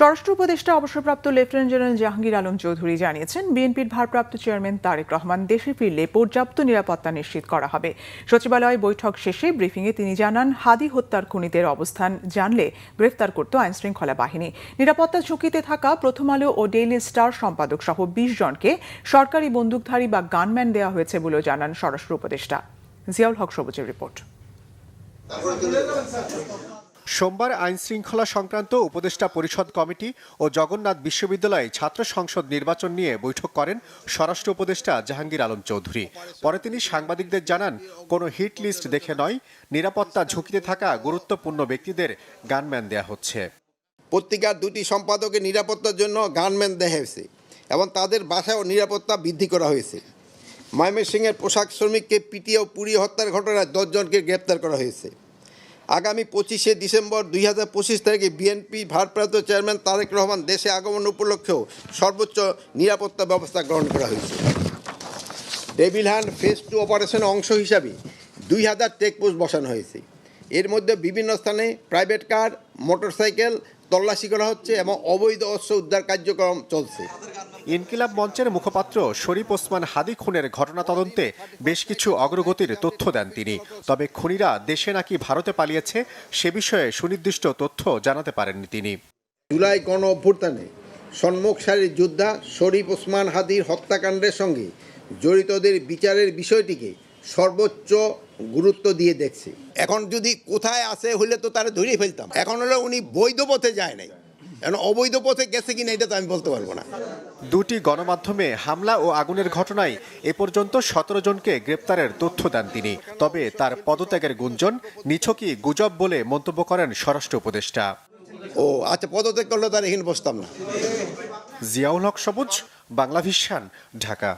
স্বরাষ্ট্র উপদেষ্টা অবসরপ্রাপ্ত লেফটেন্যান্ট জেনারেল জাহাঙ্গীর আলম চৌধুরী জানিয়েছেন, বিএনপির ভারপ্রাপ্ত চেয়ারম্যান তারেক রহমান দেশে ফিরলে পর্যাপ্ত নিরাপত্তা নিশ্চিত করা হবে। সচিবালয় বৈঠক শেষে ব্রিফিংয়ে তিনি জানান, হাদি হত্যার খুনিদের অবস্থান জানলে গ্রেফতার করত আইনশৃঙ্খলা বাহিনী। নিরাপত্তা ঝুঁকিতে থাকা প্রথম আলো ও ডেইলি স্টার সম্পাদক সহ ২০ জনকে সরকারি বন্দুকধারী বা গানম্যান দেওয়া হয়েছে বলেও জানান স্বরাষ্ট্র উপদেষ্টা। জিয়াউল হক সবুজের রিপোর্ট। সোমবার আইনশৃঙ্খলা সংক্রান্ত উপদেষ্টা পরিষদ কমিটি ও জগন্নাথ বিশ্ববিদ্যালয়ে ছাত্র সংসদ নির্বাচন নিয়ে বৈঠক করেন স্বরাষ্ট্র উপদেষ্টা জাহাঙ্গীর আলম চৌধুরী। পরে তিনি সাংবাদিকদের জানান, কোনো হিট লিস্ট দেখে নয়, নিরাপত্তা ঝুঁকিতে থাকা গুরুত্বপূর্ণ ব্যক্তিদের গানম্যান দেয়া হচ্ছে। পত্রিকার 2টি সম্পাদকের নিরাপত্তার জন্য গানম্যান দেওয়া হয়েছে এবং তাদের বাসায়ও নিরাপত্তা বৃদ্ধি করা হয়েছে। ময়মনসিংহের পোশাক শ্রমিককে পিটিয়ে ও পুড়িয়ে হত্যার ঘটনায় 10 জনকে গ্রেপ্তার করা হয়েছে। আগামী 25শে ডিসেম্বর 2025 তারিখে বিএনপি ভারপ্রাপ্ত চেয়ারম্যান তারেক রহমান দেশে আগমন উপলক্ষেও সর্বোচ্চ নিরাপত্তা ব্যবস্থা গ্রহণ করা হয়েছে। ডেভিল হ্যান্ড ফেজ 2 অপারেশনের অংশ হিসাবে 2000 চেকপোস্ট বসানো হয়েছে। এর মধ্যে বিভিন্ন স্থানে প্রাইভেট কার, মোটরসাইকেল তল্লাশি করা হচ্ছে এবং অবৈধ অস্ত্র উদ্ধার কার্যক্রম চলছে। ইনকিলাব মঞ্চের মুখপাত্র শরীফ ওসমান হাদি খুনের ঘটনা তদন্তে বেশ কিছু অগ্রগতির তথ্য দেন তিনি। তবে খুনিরা দেশে নাকি ভারতে পালিয়েছে সে বিষয়ে সুনির্দিষ্ট তথ্য জানাতে পারেননি তিনি। জুলাই গণ অভ্যুত্থানে সম্মুখ সারির যোদ্ধা শরীফ ওসমান হাদির হত্যাকাণ্ডের সঙ্গে জড়িতদের বিচারের বিষয়টিকে সর্বোচ্চ গুরুত্ব দিয়ে দেখছি। এখন যদি কোথায় আছে হলে তো তারা ধরিয়ে ফেলতাম। এখন হলো উনি বৈধ পথে যায় নাই, এখন অবৈধ পথে গেছে কিনা এটা তো আমি বলতে পারবো না। 2টি গণমাধ্যমে হামলা ও আগুনের ঘটনায় এ পর্যন্ত 17 জনকে গ্রেপ্তারের তথ্য দেন তিনি। তবে তার পদত্যাগের গুঞ্জন নিছকই গুজব বলে মন্তব্য করেন স্বরাষ্ট্র উপদেষ্টা। ও আচ্ছা, পদত্যাগ করলে তার এখানে বসতাম না। জিয়াউল হক সবুজ, বাংলা ভিশন, ঢাকা।